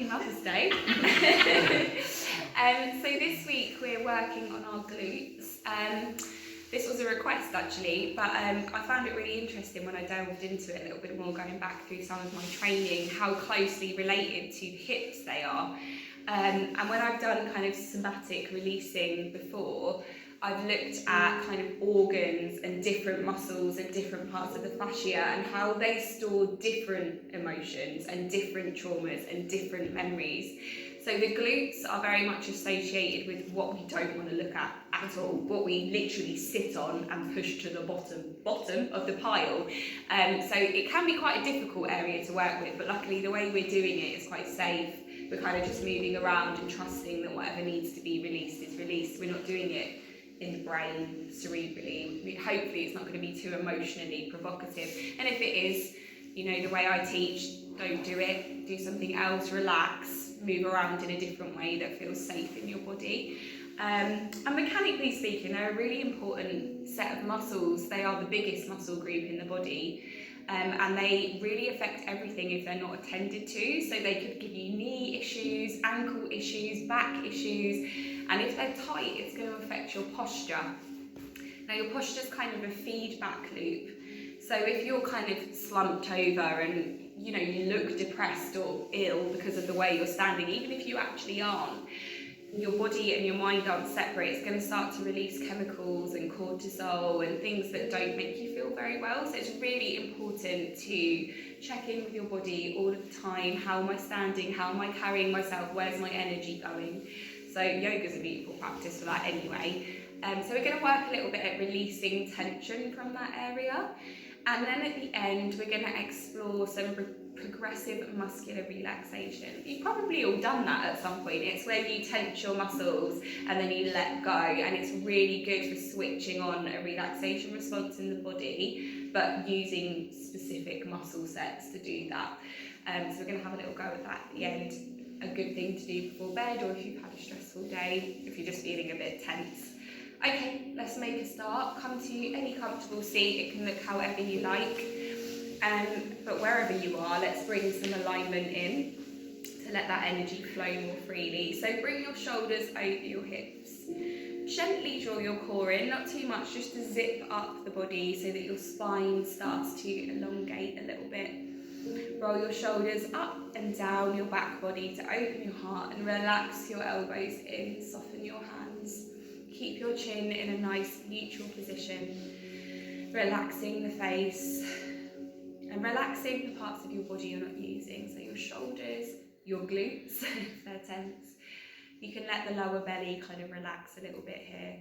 Happy Mother's Day. So this week we're working on our glutes. This was a request actually, but I found it really interesting when I delved into it a little bit more, going back through some of my training, how closely related to hips they are. And when I've done kind of somatic releasing before, I've looked at kind of organs and different muscles and different parts of the fascia and how they store different emotions and different traumas and different memories. So the glutes are very much associated with what we don't want to look at all, what we literally sit on and push to the bottom of the pile. So it can be quite a difficult area to work with, but luckily the way we're doing it is quite safe. We're kind of just moving around and trusting that whatever needs to be released is released. We're not doing it in the brain, cerebrally. Hopefully it's not going to be too emotionally provocative. And if it is, you know, the way I teach, don't do it. Do something else, relax, move around in a different way that feels safe in your body. And mechanically speaking, they're a really important set of muscles. They are the biggest muscle group in the body. And they really affect everything if they're not attended to. So they could give you knee issues, ankle issues, back issues, and if they're tight, it's going to affect your posture. Now your posture is kind of a feedback loop. So if you're kind of slumped over and you know you look depressed or ill because of the way you're standing, even if you actually aren't, your body and your mind aren't separate. It's going to start to release chemicals and cortisol and things that don't make you feel very well. So it's really important to check in with your body all of the time. How am I standing? How am I carrying myself? Where's my energy going? So yoga is a beautiful practice for that anyway. So we're going to work a little bit at releasing tension from that area. And then at the end, we're going to explore some progressive muscular relaxation. You've probably all done that at some point. It's where you tense your muscles and then you let go, and it's really good for switching on a relaxation response in the body, but using specific muscle sets to do that. So we're going to have a little go at that at the end. A good thing to do before bed, or if you've had a stressful day, if you're just feeling a bit tense. Okay, let's make a start. Come to any comfortable seat. It can look however you like. But wherever you are, let's bring some alignment in to let that energy flow more freely. So bring your shoulders over your hips. Gently draw your core in, not too much, just to zip up the body so that your spine starts to elongate a little bit. Roll your shoulders up and down your back body to open your heart and relax your elbows in, soften your hands. Keep your chin in a nice neutral position, relaxing the face and relaxing the parts of your body you're not using. So your shoulders, your glutes, if they're tense. You can let the lower belly kind of relax a little bit here.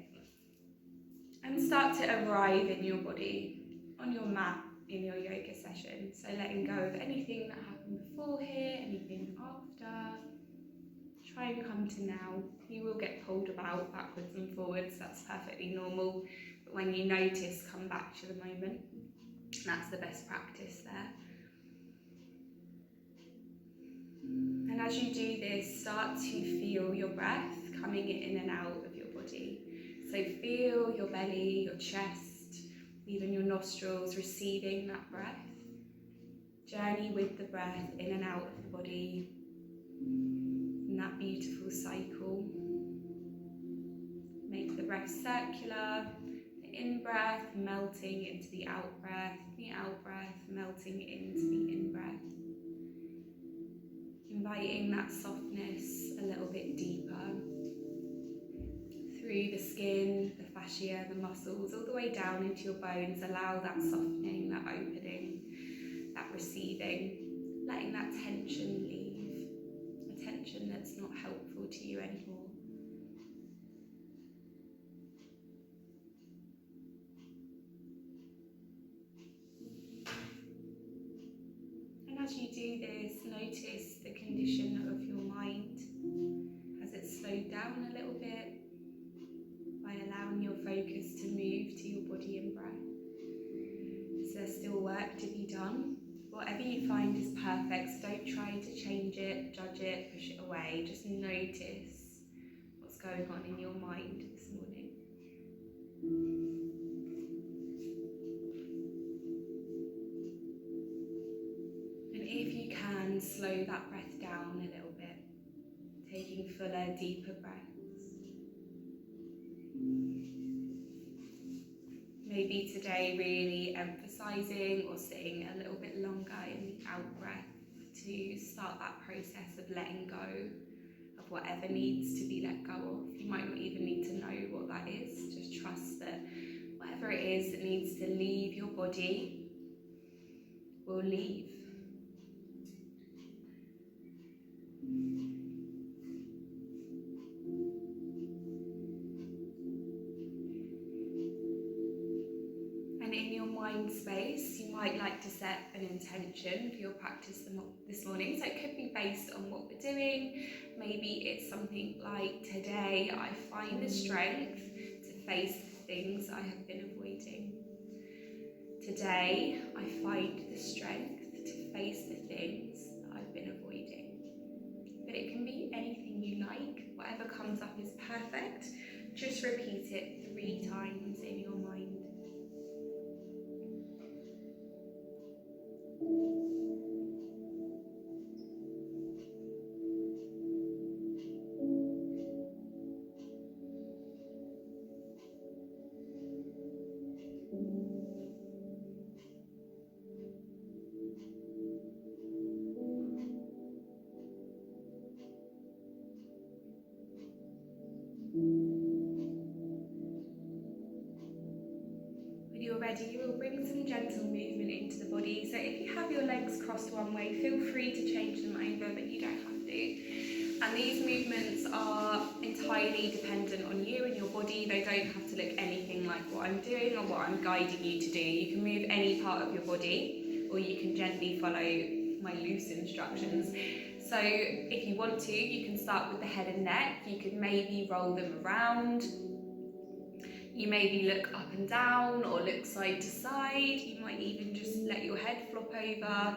And start to arrive in your body, on your mat in your yoga session. So letting go of anything that happened before here, anything after. Try and come to now. You will get pulled about backwards and forwards, that's perfectly normal. But when you notice, come back to the moment. That's the best practice there. And as you do this, start to feel your breath coming in and out of your body. So feel your belly, your chest, even your nostrils receiving that breath. Journey with the breath in and out of the body. In that beautiful cycle. Make the breath circular. The in-breath melting into the out-breath. The out-breath melting into the in-breath. Inviting that softness a little bit deeper. Through the skin, the fascia, the muscles, all the way down into your bones. Allow that softening, that opening, that receiving. Letting that tension leave. Tension that's not helpful to you anymore. And as you do this, notice the condition of your mind. Has it slowed down a little bit by allowing your focus to move to your body and breath? Is there still work to be done? Whatever you find is perfect, so don't try to change it, judge it, push it away. Just notice what's going on in your mind this morning. And if you can, slow that breath down a little bit. taking fuller, deeper breaths. Maybe today really emphasising or sitting a little bit longer in the out breath to start that process of letting go of whatever needs to be let go of. You might not even need to know what that is, just trust that whatever it is that needs to leave your body will leave. And in your mind space, you might like to set an intention for your practice this morning. So it could be based on what we're doing. Maybe it's something like, today I find the strength to face the things I have been avoiding. Today I find the strength to face the things that I've been avoiding. But it can be anything you like. Whatever comes up is perfect. Just repeat it 3 times in your mind. When you're ready, we'll bring some gentle movement into the body. So if you have your legs crossed one way, feel free to change them over, but you don't have to. And these movements are entirely dependent on you and your body. They don't have to look anything like what I'm doing or what I'm guiding you to do. You can move any part of your body, or you can gently follow my loose instructions. So if you want to, you can start with the head and neck. You could maybe roll them around. You maybe look up and down or look side to side. You might even just let your head flop over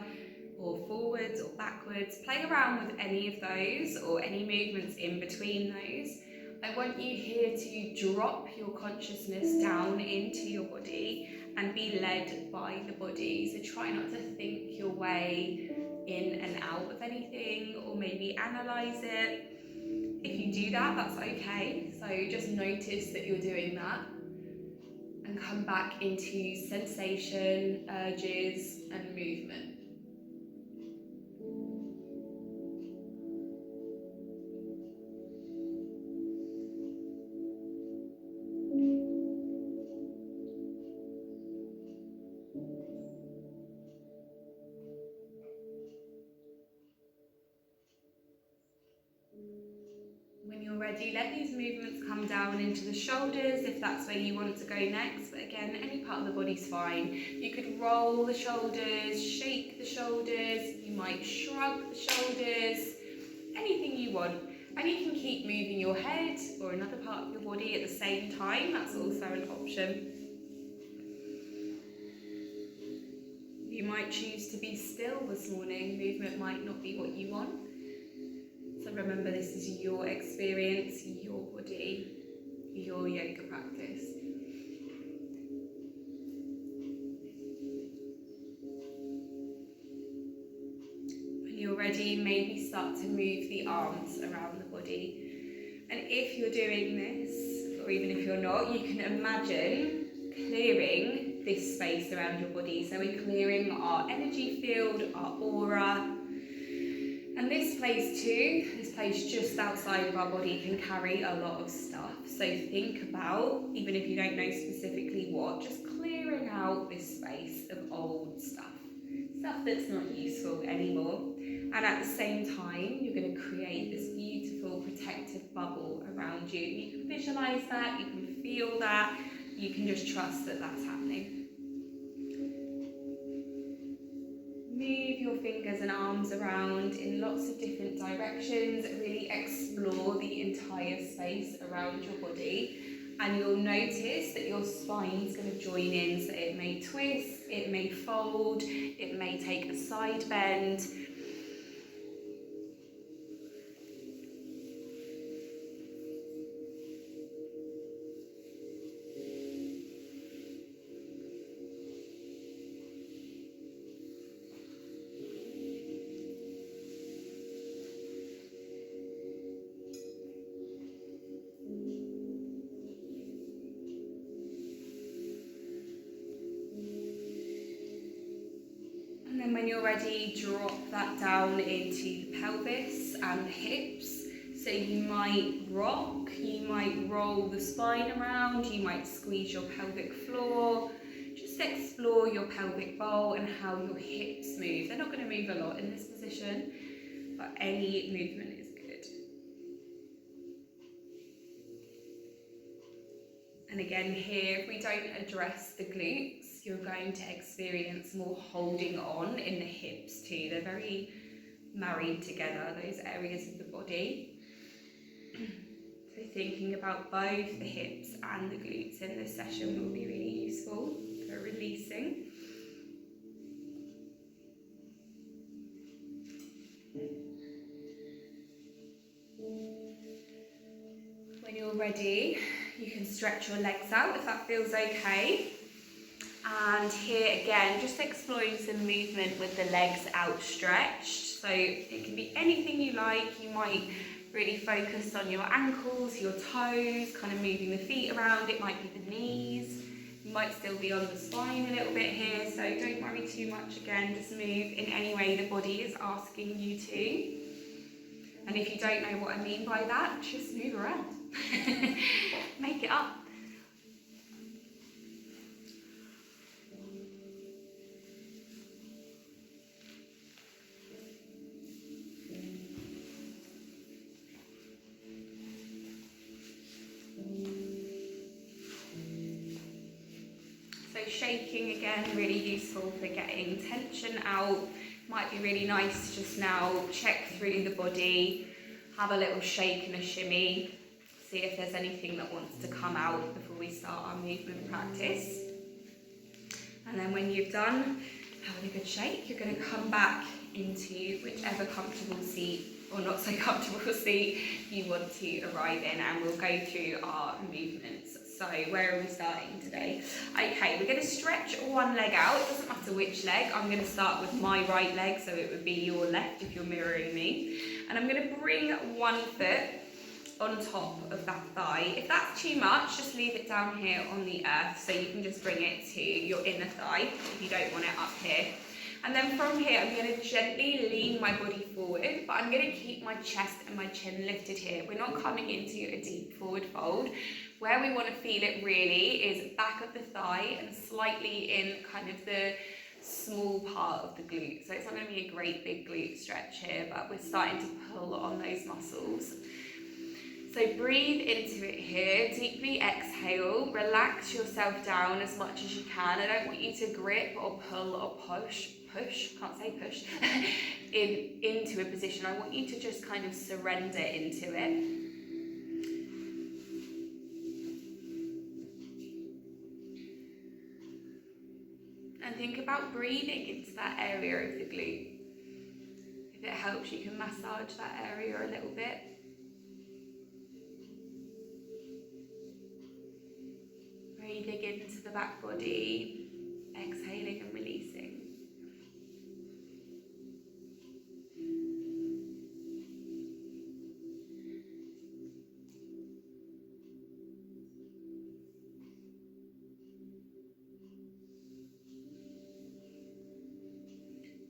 or forwards or backwards. Play around with any of those or any movements in between those. I want you here to drop your consciousness down into your body and be led by the body. So try not to think your way in and out of anything or maybe analyse it. If you do that, that's okay. So just notice that you're doing that and come back into sensation, urges and movement. When you're ready, let these movements come down into the shoulders if that's where you want to go next. But again, any part of the body's fine. You could roll the shoulders, shake the shoulders, you might shrug the shoulders, anything you want. And you can keep moving your head or another part of your body at the same time. That's also an option. You might choose to be still this morning. Movement might not be what you want. So remember, this is your experience, your body, your yoga practice. When you're ready, maybe start to move the arms around the body. And if you're doing this, or even if you're not, you can imagine clearing this space around your body. So we're clearing our energy field, our aura. And this place too, this place just outside of our body can carry a lot of stuff. So think about, even if you don't know specifically what, just clearing out this space of old stuff that's not useful anymore. And at the same time, you're going to create this beautiful protective bubble around you. You can visualize that, you can feel that, you can just trust that that's happening. Move your fingers and arms around in lots of different directions. Really explore the entire space around your body. And you'll notice that your spine's going to join in. So it may twist, it may fold, it may take a side bend. then when you're ready, drop that down into the pelvis and the hips. So you might rock, you might roll the spine around, you might squeeze your pelvic floor. Just explore your pelvic bowl and how your hips move. They're not going to move a lot in this position, but any movement is good. And again here, if we don't address the glutes, you're going to experience more holding on in the hips too. They're very married together, those areas of the body. So thinking about both the hips and the glutes in this session will be really useful for releasing. When you're ready, you can stretch your legs out if that feels okay. And here again, just exploring some movement with the legs outstretched. So it can be anything you like. You might really focus on your ankles, your toes, kind of moving the feet around. It might be the knees. You might still be on the spine a little bit here, so don't worry too much. Again, just move in any way the body is asking you to. And if you don't know what I mean by that, just move around. Make it up. Shaking again, really useful for getting tension out. Might be really nice just now, check through the body, have a little shake and a shimmy, see if there's anything that wants to come out before we start our movement practice. And then when you've done having a good shake, you're going to come back into whichever comfortable seat or not so comfortable seat you want to arrive in, and we'll go through our movements. So where are we starting today? Okay, we're going to stretch one leg out. It doesn't matter which leg. I'm going to start with my right leg, so it would be your left if you're mirroring me. And I'm going to bring one foot on top of that thigh. If that's too much, just leave it down here on the earth, so you can just bring it to your inner thigh if you don't want it up here. And then from here, I'm going to gently lean my body forward, but I'm going to keep my chest and my chin lifted here. We're not coming into a deep forward fold. Where we want to feel it really is back of the thigh and slightly in kind of the small part of the glute. So it's not going to be a great big glute stretch here, but we're starting to pull on those muscles. So breathe into it here, deeply exhale, relax yourself down as much as you can. I don't want you to grip or pull or push, can't say push, into a position. I want you to just kind of surrender into it. And think about breathing into that area of the glute. If it helps, you can massage that area a little bit. Breathing into the back body, exhaling and releasing.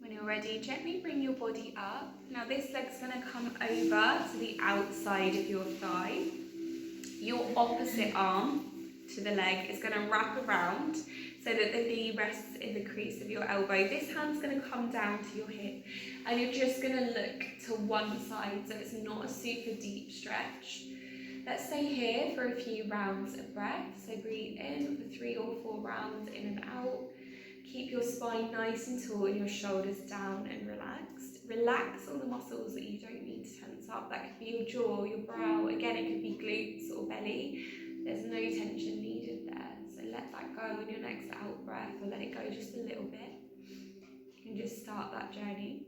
When you're ready, gently bring your body up. Now this leg's going to come over to the outside of your thigh. Your opposite arm to the leg is going to wrap around so that the knee rests in the crease of your elbow. This hand's going to come down to your hip, and you're just going to look to one side, so it's not a super deep stretch. Let's stay here for a few rounds of breath. So breathe in for 3 or 4 rounds in and out. Keep your spine nice and tall and your shoulders down and relaxed. Relax all the muscles that you don't need to tense up. That could be your jaw, your brow. Again, it could be glutes or belly. There's no tension needed there. So let that go on your next out breath, or let it go just a little bit. You can just start that journey.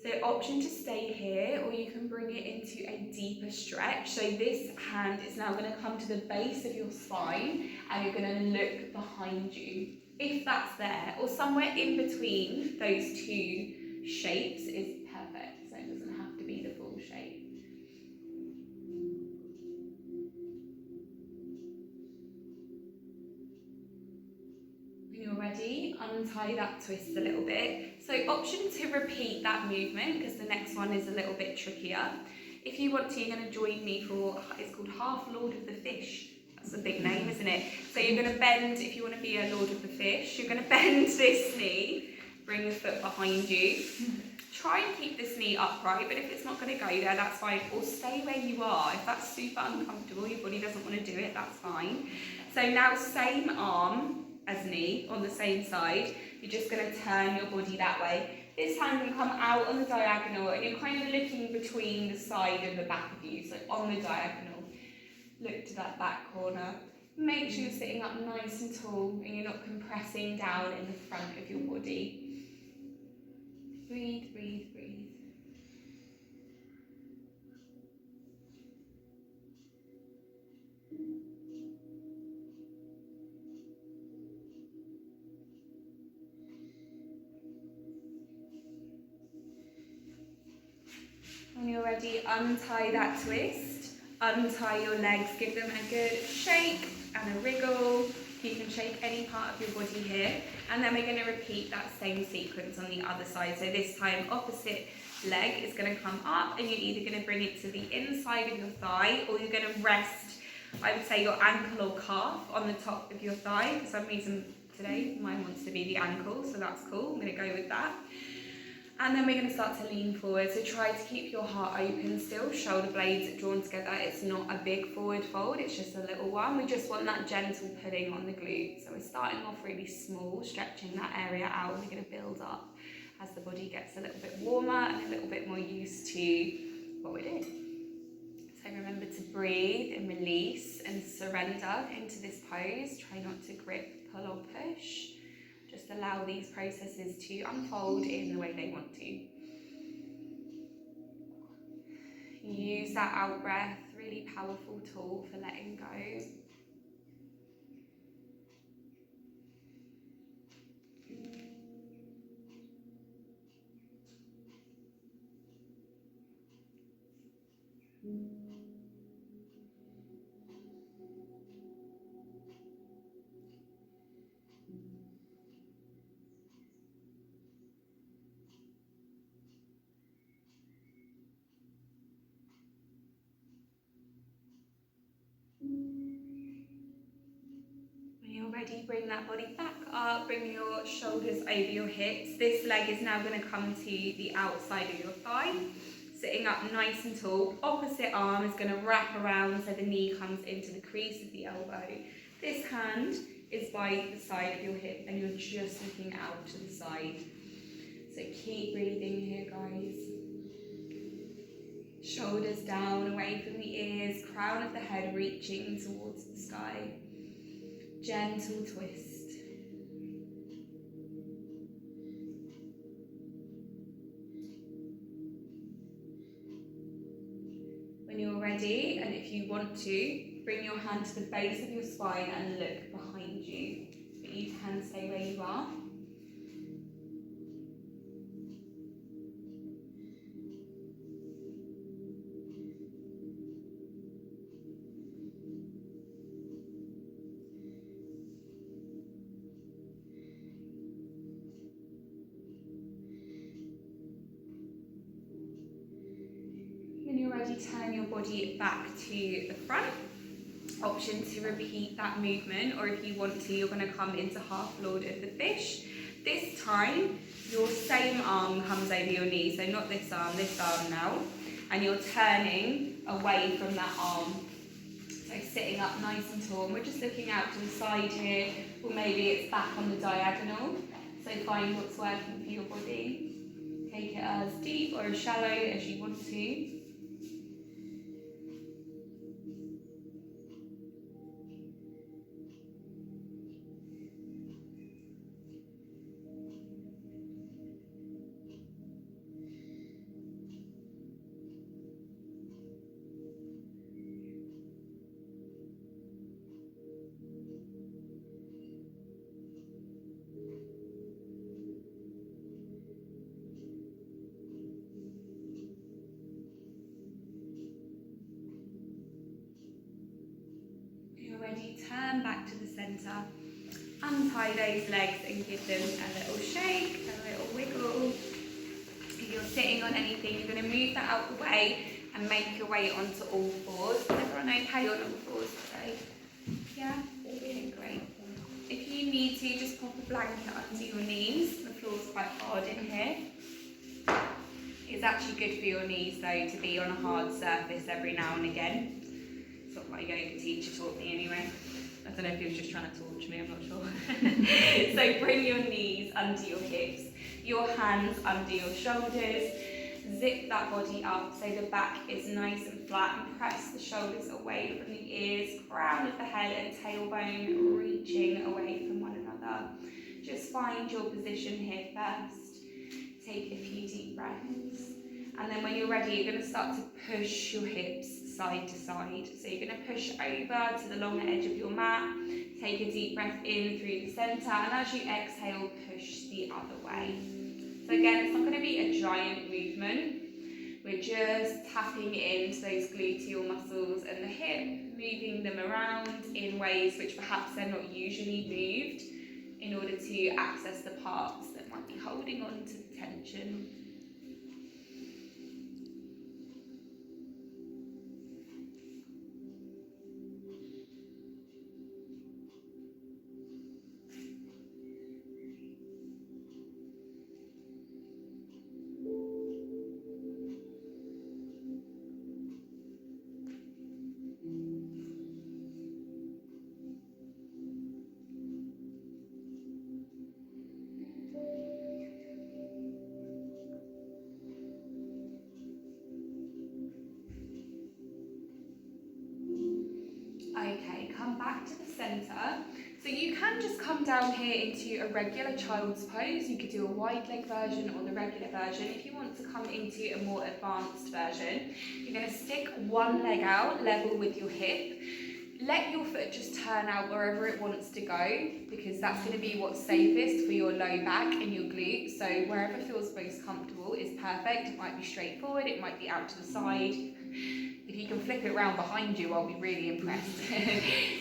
So option to stay here, or you can bring it into a deeper stretch. So this hand is now going to come to the base of your spine, and you're going to look behind you. If that's there, or somewhere in between those two shapes is perfect. So it doesn't have to be the full shape. When you're ready, untie that twist a little bit. So option to repeat that movement, because the next one is a little bit trickier. If you want to, you're going to join me for, it's called Half Lord of the Fish. That's a big name, isn't it? So you're going to bend, if you want to be a Lord of the Fish, you're going to bend this knee, bring the foot behind you. Try and keep this knee upright, but if it's not going to go there, that's fine. Or stay where you are. If that's super uncomfortable, your body doesn't want to do it, that's fine. So now same arm as knee on the same side. You're just going to turn your body that way. This hand can come out on the diagonal, and you're kind of looking between the side and the back of you, so on the diagonal. Look to that back corner. Make sure you're sitting up nice and tall and you're not compressing down in the front of your body. Breathe, breathe, breathe. When you're ready, untie that twist. Untie your legs, give them a good shake and a wriggle. You can shake any part of your body here. And then we're going to repeat that same sequence on the other side. So this time, opposite leg is going to come up, and you're either going to bring it to the inside of your thigh, or you're going to rest, I would say, your ankle or calf on the top of your thigh. For some reason today, mine wants to be the ankle, so that's cool. I'm going to go with that. And then we're going to start to lean forward. So try to keep your heart open still, shoulder blades drawn together. It's not a big forward fold, it's just a little one. We just want that gentle pulling on the glutes. So we're starting off really small, stretching that area out. We're going to build up as the body gets a little bit warmer and a little bit more used to what we're doing. So remember to breathe and release and surrender into this pose. Try not to grip, pull or push. Just allow these processes to unfold in the way they want to. Use that out breath, really powerful tool for letting go. Ready, bring that body back up, bring your shoulders over your hips. This leg is now going to come to the outside of your thigh, sitting up nice and tall. Opposite arm is going to wrap around so the knee comes into the crease of the elbow. This hand is by the side of your hip and you're just looking out to the side. So keep breathing here, guys. Shoulders down, away from the ears, crown of the head reaching towards the sky. Gentle twist. When you're ready, and if you want to, bring your hand to the base of your spine and look behind you. But you can stay where you are. Turn your body back to the front. Option to repeat that movement, or if you want to, you're going to come into half lord of the fish. This time, your same arm comes over your knee, so not this arm now, and you're turning away from that arm. So sitting up nice and tall, and we're just looking out to the side here, or maybe it's back on the diagonal. So find what's working for your body. Take it as deep or as shallow as you want to. Ready, turn back to the center. Untie those legs and give them a little shake, a little wiggle. If you're sitting on anything, you're going to move that out the way and make your way onto all fours. Is everyone okay on all fours today? Yeah? Okay, great. If you need to, just pop a blanket under your knees. The floor's quite hard in here. It's actually good for your knees though to be on a hard surface every now and again. It's what my yoga teacher taught me anyway. I don't know if he was just trying to torture me, I'm not sure. So bring your knees under your hips, your hands under your shoulders. Zip that body up so the back is nice and flat, and press the shoulders away from the ears, crown of the head and tailbone reaching away from one another. Just find your position here first. Take a few deep breaths. And then when you're ready, you're going to start to push your hips side to side. So you're going to push over to the longer edge of your mat. Take a deep breath in through the centre, and as you exhale, push the other way. So again, it's not going to be a giant movement. We're just tapping into those gluteal muscles and the hip, moving them around in ways which perhaps they're not usually moved in order to access the parts that might be holding on to the tension. Okay, come back to the centre. So you can just come down here into a regular child's pose. You could do a wide leg version or the regular version. If you want to come into a more advanced version, you're going to stick one leg out level with your hip. Let your foot just turn out wherever it wants to go, because that's going to be what's safest for your low back and your glutes. So wherever feels most comfortable is perfect. It might be straight forward, it might be out to the side. If you can flip it around behind you, I'll be really impressed.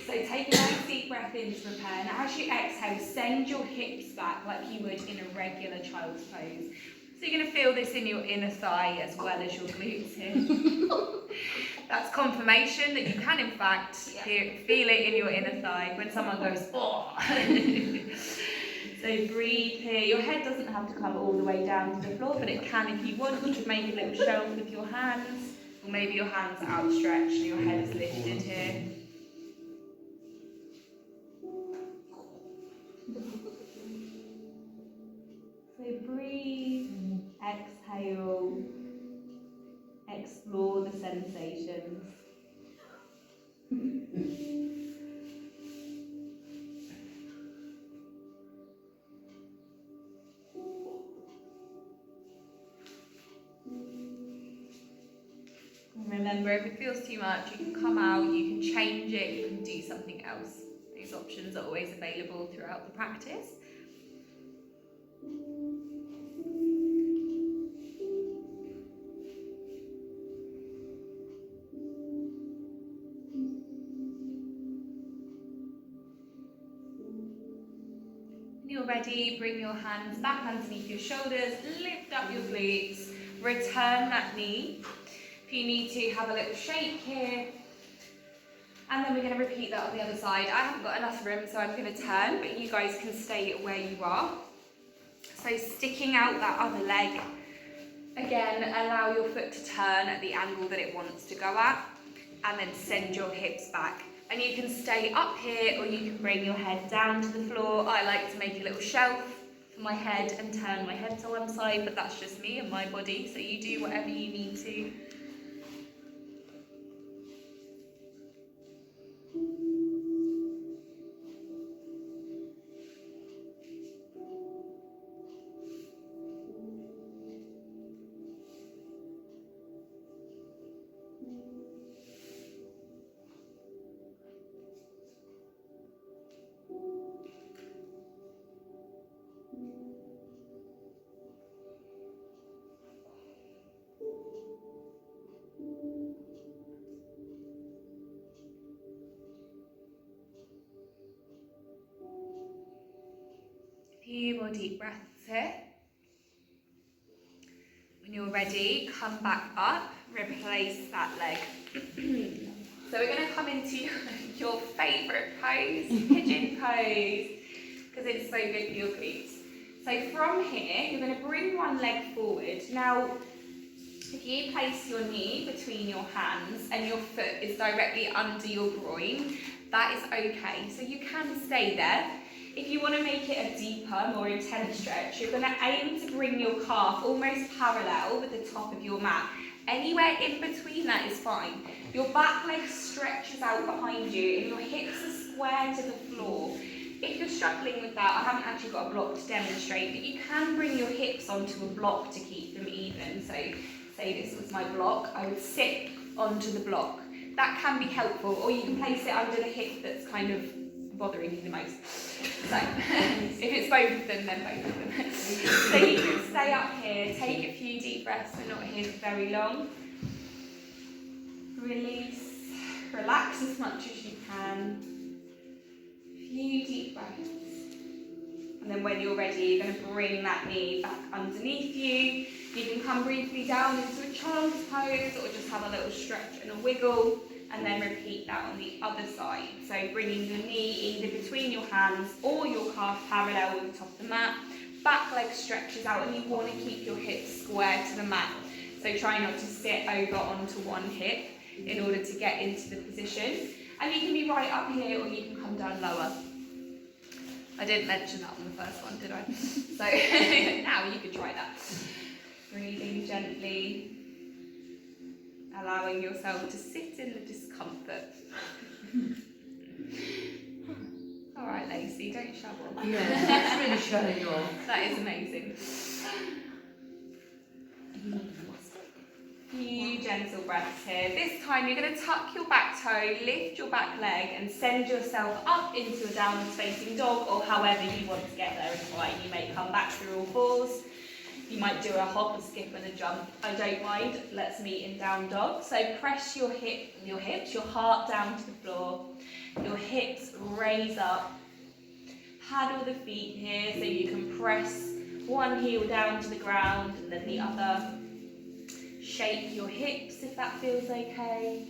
So take a nice deep breath in to prepare. And as you exhale, send your hips back like you would in a regular child's pose. So you're going to feel this in your inner thigh as well as your glutes here. That's confirmation that you can in fact feel it in your inner thigh when someone goes, oh. So breathe here. Your head doesn't have to come all the way down to the floor, but it can if you want. You could make a little shelf with your hands, or maybe your hands are outstretched and your head is lifted here. So breathe, exhale, explore the sensations. Remember, if it feels too much, you can come out, you can change it, you can do something else. These options are always available throughout the practice. When you're ready, bring your hands back underneath your shoulders, lift up your glutes, return that knee. If you need to, have a little shake here. And then we're going to repeat that on the other side. I haven't got enough room, so I'm going to turn, but you guys can stay where you are. So sticking out that other leg. Again, allow your foot to turn at the angle that it wants to go at, and then send your hips back. And you can stay up here, or you can bring your head down to the floor. I like to make a little shelf for my head and turn my head to one side, but that's just me and my body, so you do whatever you need to. more deep breaths here. When you're ready, come back up, replace that leg. So we're going to come into your favourite pose, pigeon pose, because it's so good for your glutes. So from here, you're going to bring one leg forward. Now, if you place your knee between your hands and your foot is directly under your groin, that is okay. So you can stay there. If you want to make it a deeper, more intense stretch, you're going to aim to bring your calf almost parallel with the top of your mat. Anywhere in between that is fine. Your back leg stretches out behind you and your hips are square to the floor. If you're struggling with that, I haven't actually got a block to demonstrate, but you can bring your hips onto a block to keep them even. So say this was my block, I would sit onto the block. That can be helpful, or you can place it under the hip that's kind of bothering you the most. So if it's both of them, then both of them. So you can stay up here, take a few deep breaths. We're not here for very long. Release, relax as much as you can. Few deep breaths. And then when you're ready, you're going to bring that knee back underneath you. You can come briefly down into a child's pose, or just have a little stretch and a wiggle. And then repeat that on the other side. So bringing your knee either between your hands or your calf parallel with the top of the mat. Back leg stretches out, and you want to keep your hips square to the mat. So try not to sit over onto one hip in order to get into the position. And you can be right up here, or you can come down lower. I didn't mention that on the first one, did I? So now you could try that. Breathing gently. Allowing yourself to sit in the discomfort. All right, Lacey, don't show off. Yeah, that's really showing off. That is amazing. Few gentle breaths here. This time you're going to tuck your back toe, lift your back leg, and send yourself up into a downward facing dog, or however you want to get there is fine. You may come back through all fours. You might do a hop, a skip and a jump. I don't mind. Let's meet in down dog. So press your hips, your heart down to the floor. Your hips raise up. Paddle the feet here so you can press one heel down to the ground and then the other. Shake your hips if that feels okay.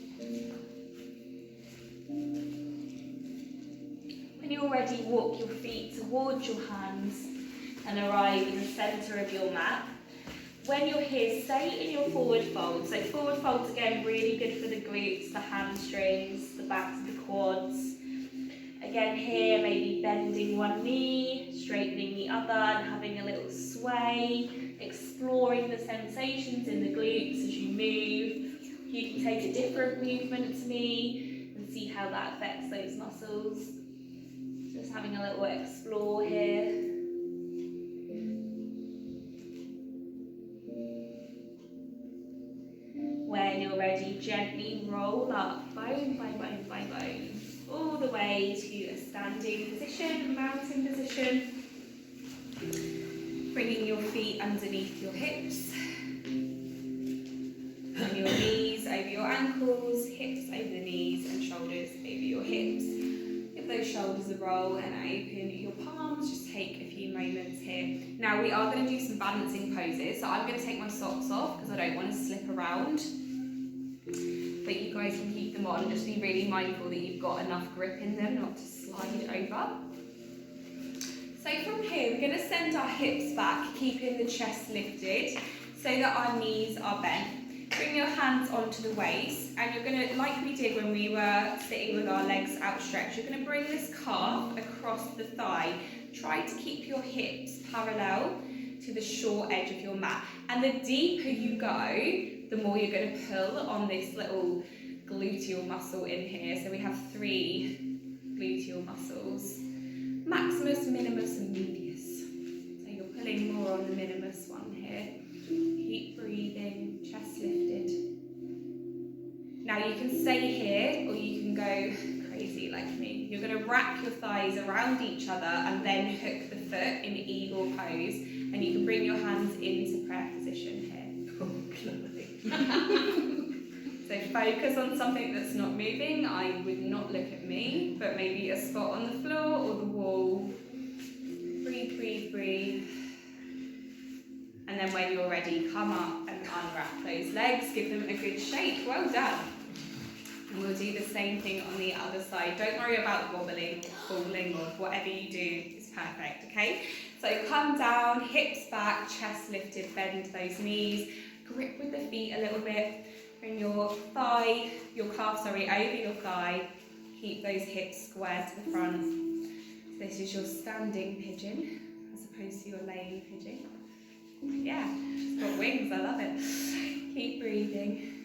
When you're ready, walk your feet towards your hands and arrive in the centre of your mat. When you're here, stay in your forward fold. So forward folds, again, really good for the glutes, the hamstrings, the backs of the quads. Again here, maybe bending one knee, straightening the other, and having a little sway, exploring the sensations in the glutes as you move. You can take a different movement to me and see how that affects those muscles. Just having a little explore here. When you're ready, gently roll up, bone by bone by bone, all the way to a standing position, mountain position. Bringing your feet underneath your hips. And your knees over your ankles, hips over the knees, and shoulders over your hips. Give those shoulders a roll and open your palms. Just take a few moments here. Now we are going to do some balancing poses. So I'm going to take my socks off because I don't want to slip around. But you guys can keep them on. Just be really mindful that you've got enough grip in them not to slide over. So from here, we're going to send our hips back, keeping the chest lifted so that our knees are bent. Bring your hands onto the waist, and you're going to, like we did when we were sitting with our legs outstretched, you're going to bring this calf across the thigh. Try to keep your hips parallel to the short edge of your mat. And the deeper you go, the more you're going to pull on this little gluteal muscle in here. So we have 3 gluteal muscles. Maximus, minimus and medius. So you're pulling more on the minimus one here. Keep breathing, chest lifted. Now you can stay here or you can go crazy like me. You're going to wrap your thighs around each other and then hook the foot in eagle pose, and you can bring your hands into prayer position here. So focus on something that's not moving. I would not look at me, but maybe a spot on the floor or the wall. Breathe Breathe, breathe, breathe. And then when you're ready, come up and unwrap those legs. Give them a good shake. Well done. And we'll do the same thing on the other side. Don't worry about wobbling or falling or whatever you do is perfect, okay? So come down, hips back, chest lifted, bend those knees. Grip with the feet a little bit. Bring your calf over your thigh. Keep those hips square to the front. So this is your standing pigeon as opposed to your laying pigeon. Yeah, it's got wings, I love it. Keep breathing.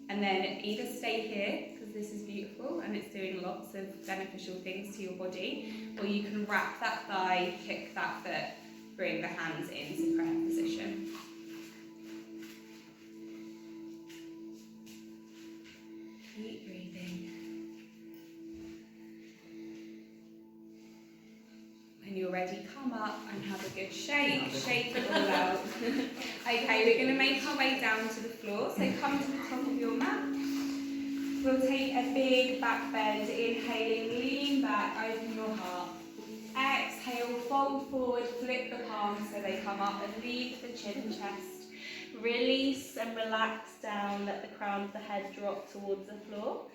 And then either stay here, because this is beautiful and it's doing lots of beneficial things to your body, or you can wrap that thigh, kick that foot, bring the hands into prayer position. Keep breathing. When you're ready, come up and have a good shake. Shake it all out. Okay, we're going to make our way down to the floor. So come to the top of your mat. We'll take a big back bend. Inhaling, lean back, open your heart. Exhale, fold forward, flip the palms so they come up and leave the chin and chest. Release and relax down. Let the crown of the head drop towards the floor.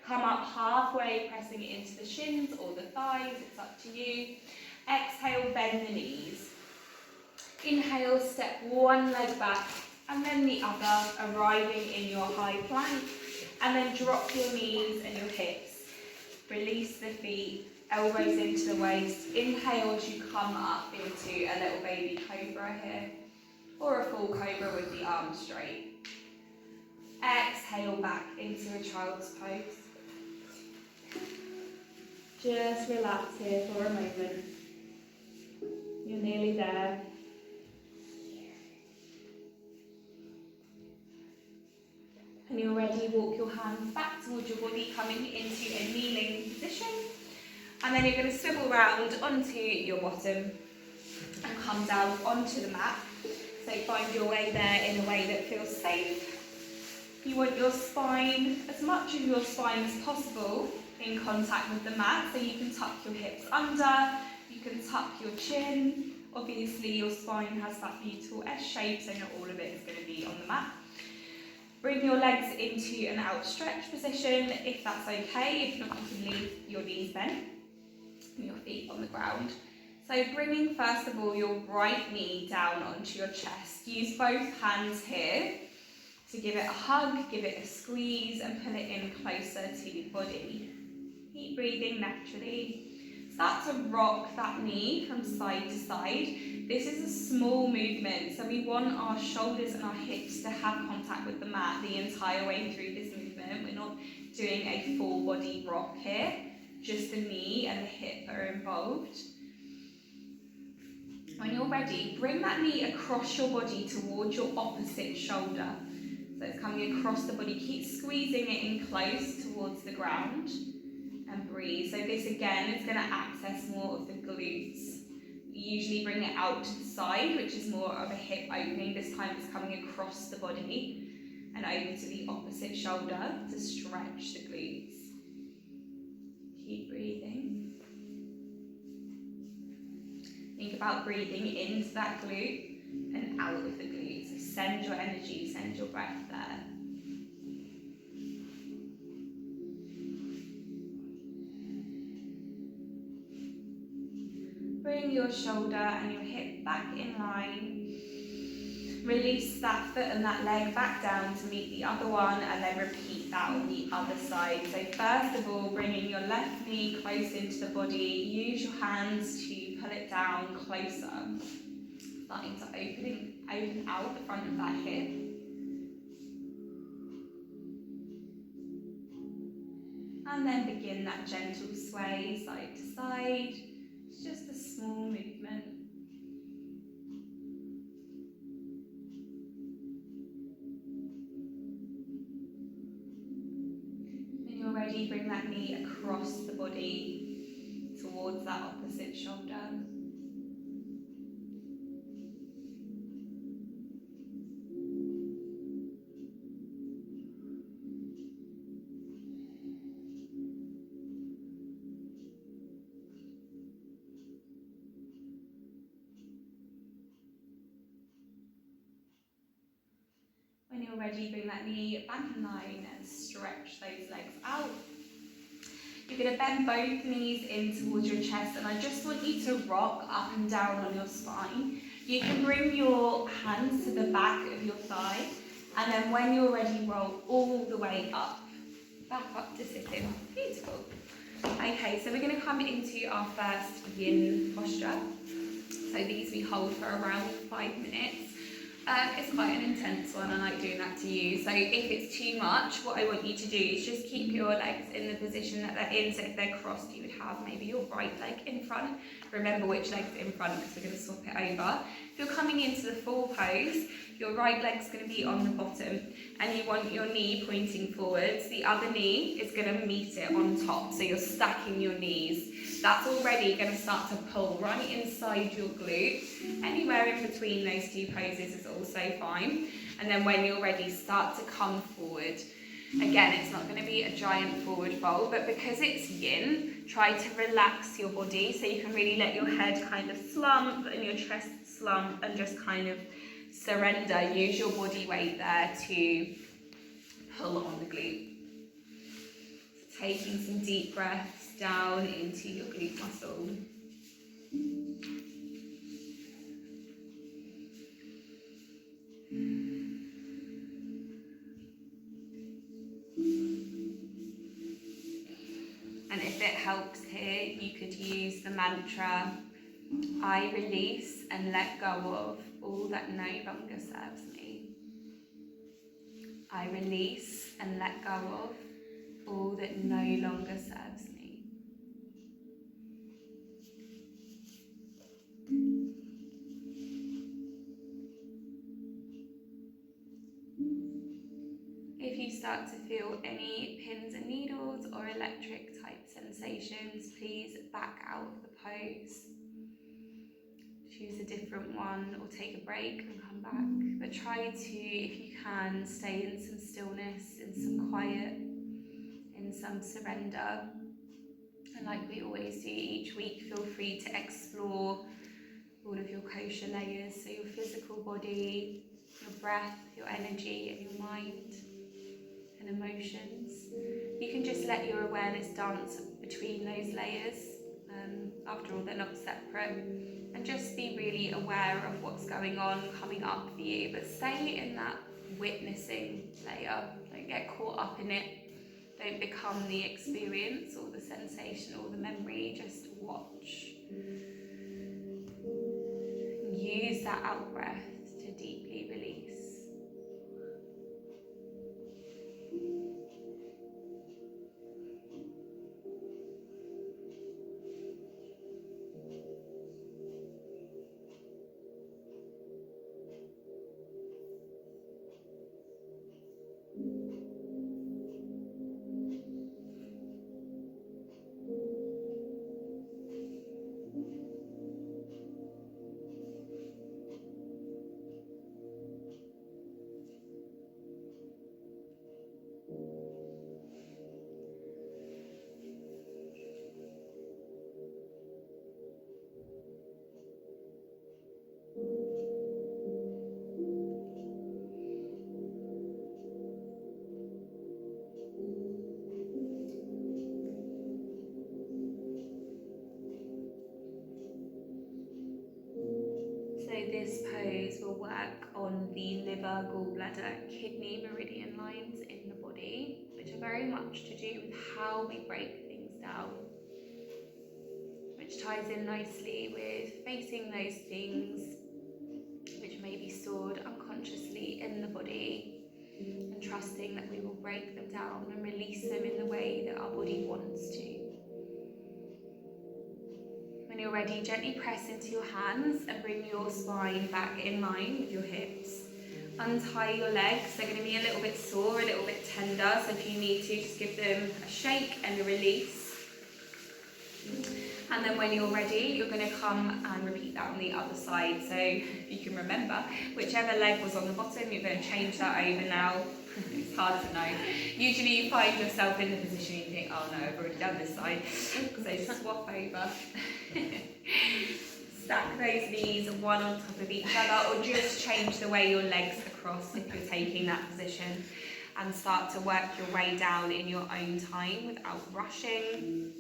Come up halfway, pressing it into the shins or the thighs. It's up to you. Exhale, bend the knees. Inhale, step one leg back and then the other, arriving in your high plank. And then drop your knees and your hips. Release the feet, elbows into the waist. Inhale as you come up into a little baby cobra here, or a full cobra with the arms straight. Exhale back into a child's pose. Just relax here for a moment. You're nearly there. When you're ready, walk your hands back towards your body, coming into a kneeling position. And then you're going to swivel round onto your bottom and come down onto the mat. So find your way there in a way that feels safe. You want your spine, as much of your spine as possible, in contact with the mat. So you can tuck your hips under, you can tuck your chin. Obviously your spine has that beautiful S shape, so not all of it is going to be on the mat. Bring your legs into an outstretched position, if that's okay. If not, you can leave your knees bent and your feet on the ground. So bringing, first of all, your right knee down onto your chest. Use both hands here to give it a hug, give it a squeeze, and pull it in closer to the body. Keep breathing naturally. Start to rock that knee from side to side. This is a small movement, so we want our shoulders and our hips to have contact with the mat the entire way through this movement. We're not doing a full body rock here, just the knee and the hip are involved. When you're ready, bring that knee across your body towards your opposite shoulder. So it's coming across the body. Keep squeezing it in close towards the ground and breathe. So this again is going to access more of the glutes. Usually bring it out to the side, which is more of a hip opening. This time it's coming across the body and over to the opposite shoulder to stretch the glutes. Keep breathing. Think about breathing into that glute and out of the glute. So send your energy, send your breath there. Bring your shoulder and your hip back in line. Release that foot and that leg back down to meet the other one, and then repeat that on the other side. So first of all, bringing your left knee close into the body. Use your hands to pull it down closer. Starting to open out the front of that hip. And then begin that gentle sway side to side. It's just a small movement. When you're ready, bring that knee across the body towards that opposite shoulder. you're ready, bring that knee back in line and stretch those legs out. You're going to bend both knees in towards your chest, and I just want you to rock up and down on your spine. You can bring your hands to the back of your thigh, and then when you're ready, roll all the way up. Back up to sitting. Beautiful. Okay, so we're going to come into our first yin posture. So these we hold for around 5 minutes. It's quite an intense one. I like doing that to you. So if it's too much, what I want you to do is just keep your legs in the position that they're in. So if they're crossed, you would have maybe your right leg in front. Remember which leg's in front because we're going to swap it over. If you're coming into the full pose, your right leg's going to be on the bottom and you want your knee pointing forwards. The other knee is going to meet it on top. So you're stacking your knees. That's already going to start to pull right inside your glute. Anywhere in between those two poses is also fine. And then when you're ready, start to come forward. Again, it's not going to be a giant forward fold, but because it's yin, try to relax your body so you can really let your head kind of slump and your chest slump and just kind of surrender. Use your body weight there to pull on the glute. Taking some deep breaths down into your glute muscle. And if it helps here, you could use the mantra, I release and let go of all that no longer serves me. I release and let go of all that no longer serves me. If you start to feel any pins and needles or electric type sensations, please back out of the pose. Choose a different one or take a break and come back. But try to, if you can, stay in some stillness, in some quiet, in some surrender. And like we always do each week, feel free to explore all of your kosher layers. So your physical body, your breath, your energy and your mind and emotions. You can just let your awareness dance between those layers. After all, they're not separate. And just be really aware of what's going on, coming up for you. But stay in that witnessing layer. Don't get caught up in it. Don't become the experience or the sensation or the memory. Just watch. Use that out breath to deeply release. This pose will work on the liver, gallbladder, kidney meridian lines in the body, which are very much to do with how we break things down, which ties in nicely with facing those things which may be stored unconsciously in the body and trusting that we will break them down and release them in the way that our body wants to. When you're ready, gently press into your hands and bring your spine back in line with your hips. Untie your legs. They're going to be a little bit sore, a little bit tender, so if you need to, just give them a shake and a release. And then when you're ready, you're going to come and repeat that on the other side. So if you can remember, whichever leg was on the bottom, you're going to change that over now. It's hard to know. Usually you find yourself in the position you think, oh no, I've already done this side. So swap over. stack those knees one on top of each other, or just change the way your legs are crossed if you're taking that position, and start to work your way down in your own time without rushing.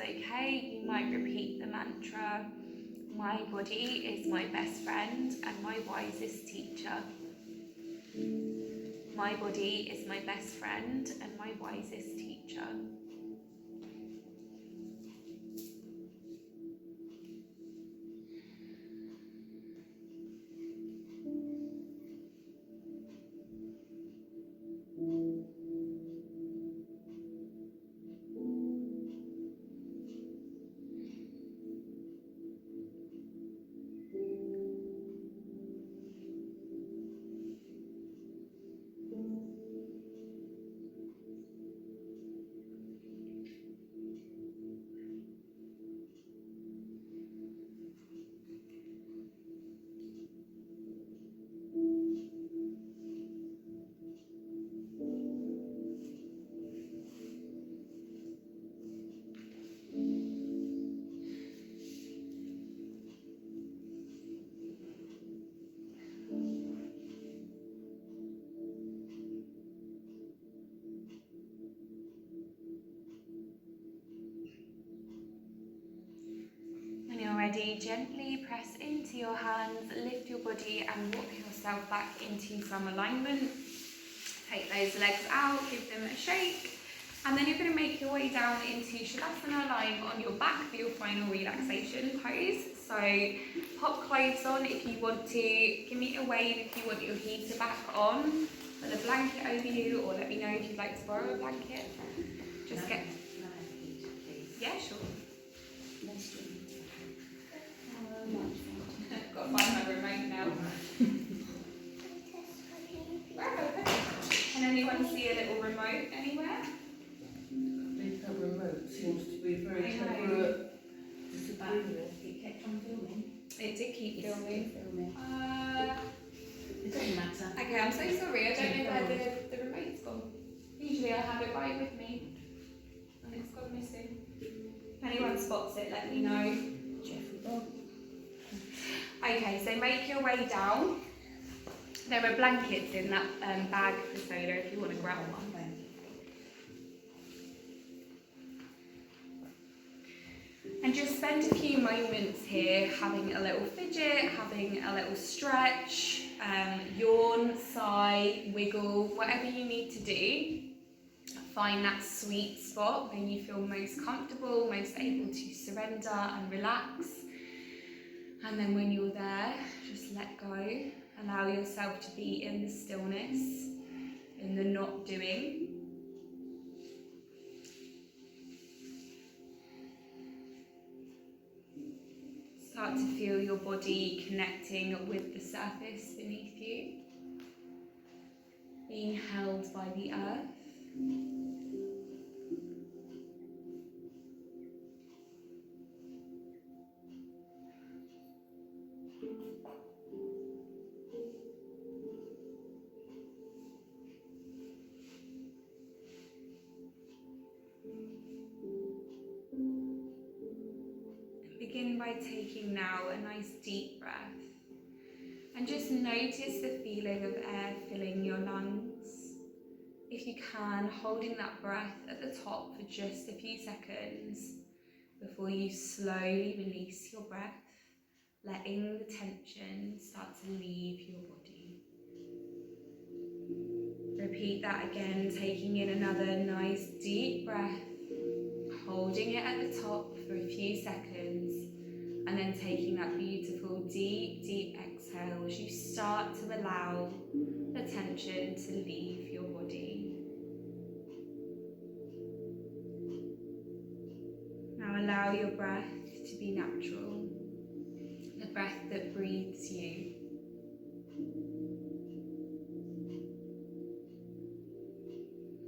Okay, you might repeat the mantra, my body is my best friend and my wisest teacher. My body is my best friend and my wisest teacher. Ready, gently press into your hands, lift your body and walk yourself back into some alignment. Take those legs out, give them a shake, and then you're going to make your way down into Shavasana, lying on your back for your final relaxation pose. So pop clothes on if you want to, give me a wave if you want your heater back on, put a blanket over you, or let me know if you'd like to borrow a blanket. Just get... Yeah, sure. Got to find my remote now. Can anyone see a little remote anywhere? The remote seems to be very clever at disappearing. It kept on filming. It did keep filming. It doesn't matter. Okay, I'm so sorry. I don't know where the remote's gone. Usually I have it right with me, and it's gone missing. If anyone spots it, let me know. Jeffrey Bob. Okay, so make your way down. There are blankets in that bag for Soda if you want to grab one. And just spend a few moments here having a little fidget, having a little stretch, yawn, sigh, wiggle, whatever you need to do. Find that sweet spot when you feel most comfortable, most able to surrender and relax. And then when you're there, just let go. Allow yourself to be in the stillness, in the not doing. Start to feel your body connecting with the surface beneath you, being held by the earth. Begin by taking now a nice deep breath and just notice the feeling of air filling your lungs. If you can, holding that breath at the top for just a few seconds before you slowly release your breath, letting the tension start to leave your body. Repeat that again, taking in another nice deep breath, holding it at the top for a few seconds, and then taking that beautiful deep, deep exhale as you start to allow the tension to leave your body. Now allow your breath to be natural, the breath that breathes you.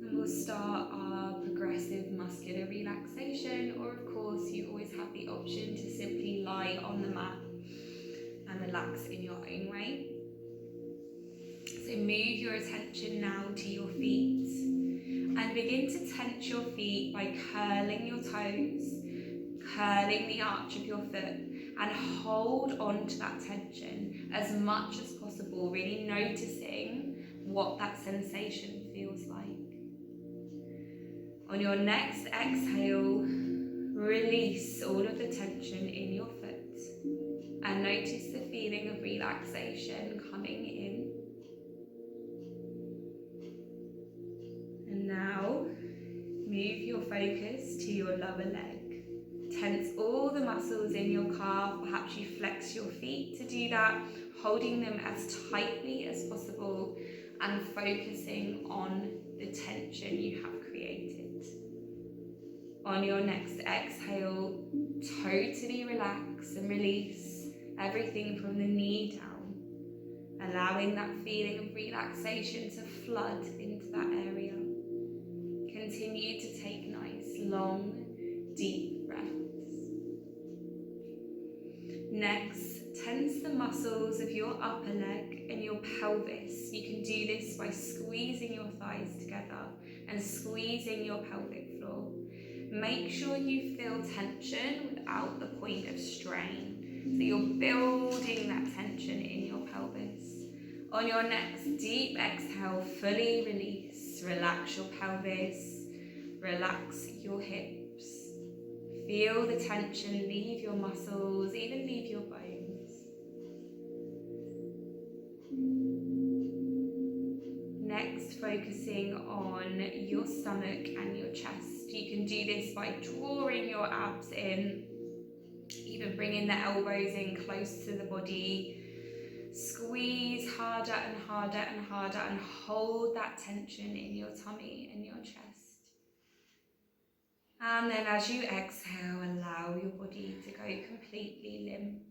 And we'll start our progressive muscular relaxation, or of course you always have the option to simply lie on the mat and relax in your own way. So move your attention now to your feet and begin to tense your feet by curling your toes, curling the arch of your foot, and hold on to that tension as much as possible, really noticing what that sensation feels like. On your next exhale, release all of the tension in your foot and notice the feeling of relaxation coming in. And now, move your focus to your lower leg. Tense all the muscles in your calf. Perhaps you flex your feet to do that, holding them as tightly as possible and focusing on the tension you have created. On your next exhale, totally relax and release everything from the knee down, allowing that feeling of relaxation to flood into that area. Continue to take nice, long, deep breaths. Next, tense the muscles of your upper leg and your pelvis. You can do this by squeezing your thighs together and squeezing your pelvic floor. Make sure you feel tension without the point of strain. So you're building that tension in your pelvis. On your next deep exhale, fully release. Relax your pelvis, relax your hips. Feel the tension leave your muscles, even leave your bones. Next, focusing on your stomach and your chest. You can do this by drawing your abs in, even bringing the elbows in close to the body. Squeeze harder and harder and harder and hold that tension in your tummy and your chest. And then as you exhale, allow your body to go completely limp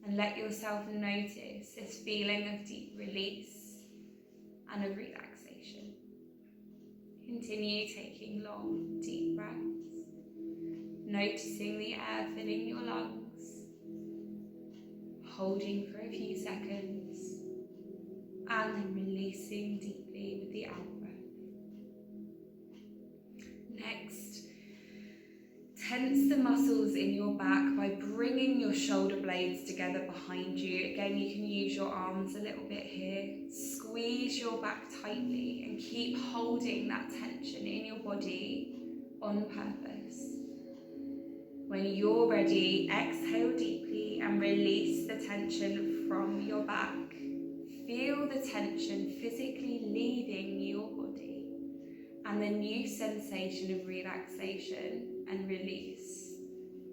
and let yourself notice this feeling of deep release and of relaxation. Continue taking long, deep breaths, noticing the air filling your lungs, holding for a few seconds, and then releasing deeply with the out breath. Next, tense the muscles in your back by bringing your shoulder blades together behind you. Again, you can use your arms a little bit here. Squeeze your back tightly and keep holding that tension in your body on purpose. When you're ready, exhale deeply and release the tension from your back. Feel the tension physically leaving your body and the new sensation of relaxation and release,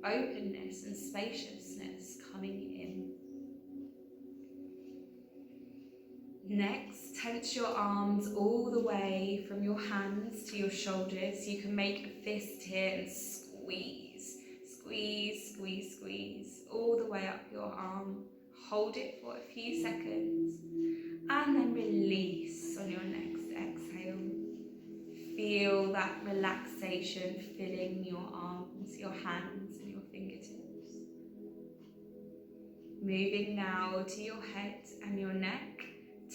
openness and spaciousness coming in. Next, tense your arms all the way from your hands to your shoulders. You can make a fist here and squeeze, squeeze, squeeze, squeeze, all the way up your arm. Hold it for a few seconds and then release on your next exhale. Feel that relaxation filling your arms, your hands and your fingertips. Moving now to your head and your neck.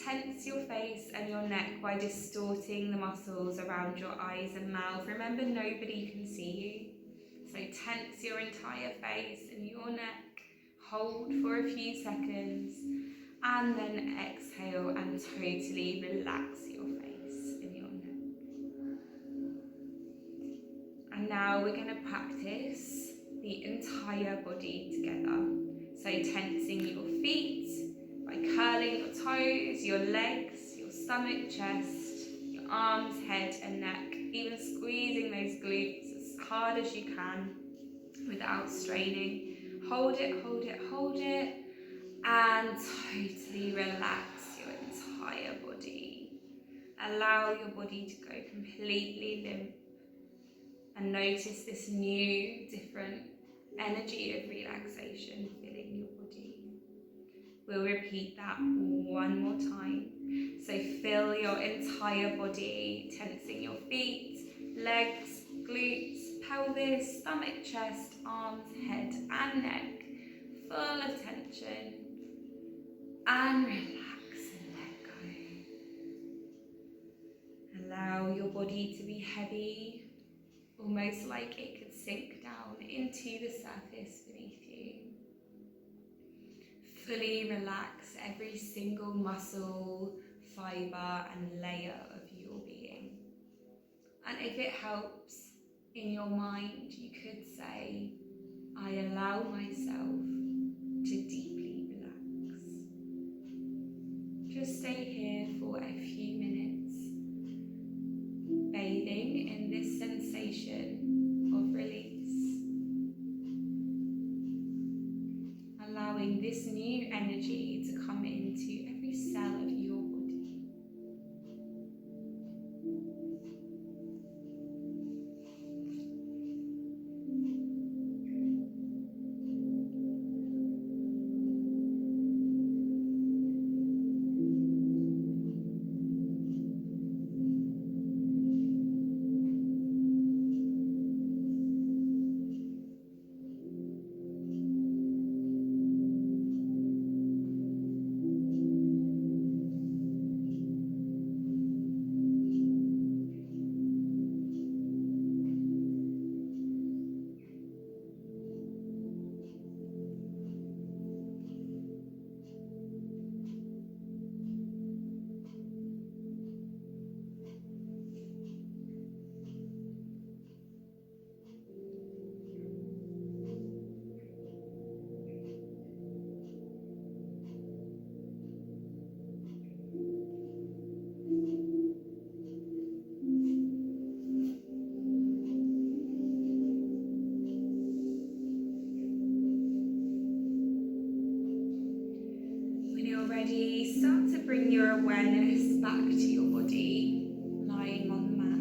Tense your face and your neck by distorting the muscles around your eyes and mouth. Remember, nobody can see you. So tense your entire face and your neck. Hold for a few seconds and then exhale and totally relax your face and your neck. And now we're going to practice the entire body together. So tensing your feet by curling your toes, your legs, your stomach, chest, arms, head and neck, even squeezing those glutes as hard as you can without straining. Hold it, hold it, hold it, and totally relax your entire body. Allow your body to go completely limp and notice this new, different energy of relaxation filling your body. We'll repeat that one more time. So fill your entire body, tensing your feet, legs, glutes, pelvis, stomach, chest, arms, head and neck. Full of tension. And relax and let go. Allow your body to be heavy, almost like it could sink down into the surface beneath you. Fully relax every single muscle, fibre and layer of your being. And if it helps in your mind, you could say, I allow myself to deeply relax. Just stay here for a few minutes, bathing in this sensation of release. Allowing this new energy to come into every cell of your body. Ready, start to bring your awareness back to your body, lying on the mat.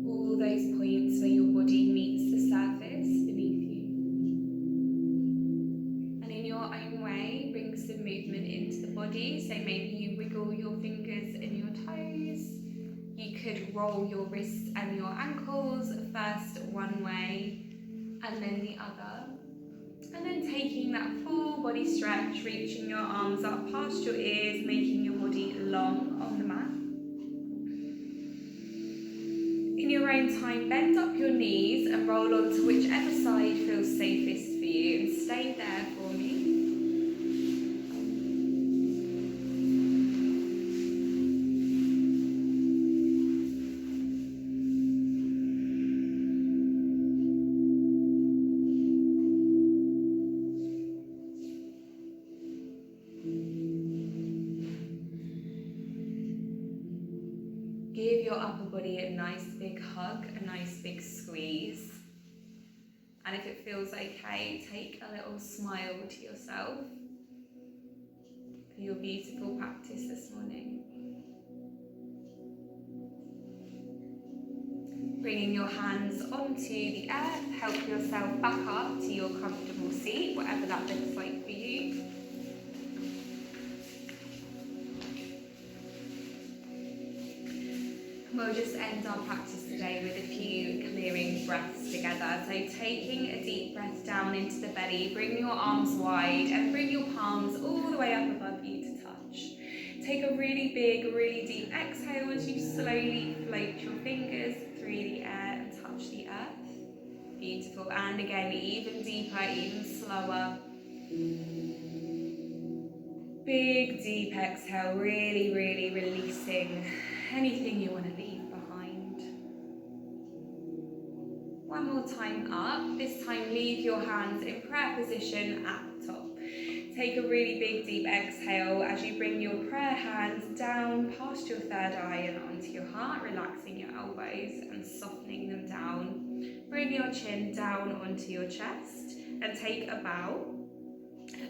All those points where your body meets the surface beneath you. And in your own way, bring some movement into the body. So maybe you wiggle your fingers and your toes. You could roll your wrists and your ankles, first one way and then the other. And then taking that full body stretch, reaching your arms up past your ears, making your body long on the mat. In your own time, bend up your knees and roll onto whichever side feels safest for you, and stay there for me. Give your upper body a nice big hug, a nice big squeeze. And if it feels okay, take a little smile to yourself for your beautiful practice this morning. Bringing your hands onto the earth, help yourself back up to your comfortable seat, whatever that looks like for you. We'll just end our practice today with a few clearing breaths together. So taking a deep breath down into the belly, bring your arms wide and bring your palms all the way up above you to touch. Take a really big, really deep exhale as you slowly float your fingers through the air and touch the earth. Beautiful. And again, even deeper, even slower. Big, deep exhale, really, really releasing anything you want to leave behind. One more time up. This time leave your hands in prayer position at the top. Take a really big deep exhale as you bring your prayer hands down past your third eye and onto your heart, relaxing your elbows and softening them down. Bring your chin down onto your chest and take a bow.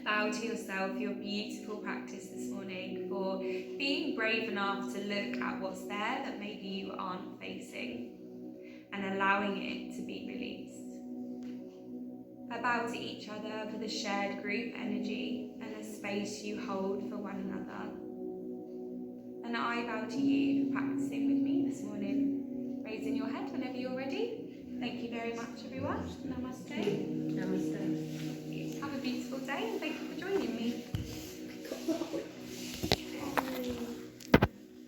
Bow to yourself, your beautiful practice this morning, for being brave enough to look at what's there that maybe you aren't facing and allowing it to be released. A bow to each other for the shared group energy and the space you hold for one another. And I bow to you for practicing with me this morning. Raising your head whenever you're ready. Thank you very much, everyone. Namaste. Namaste. Have a beautiful day and thank you for joining me.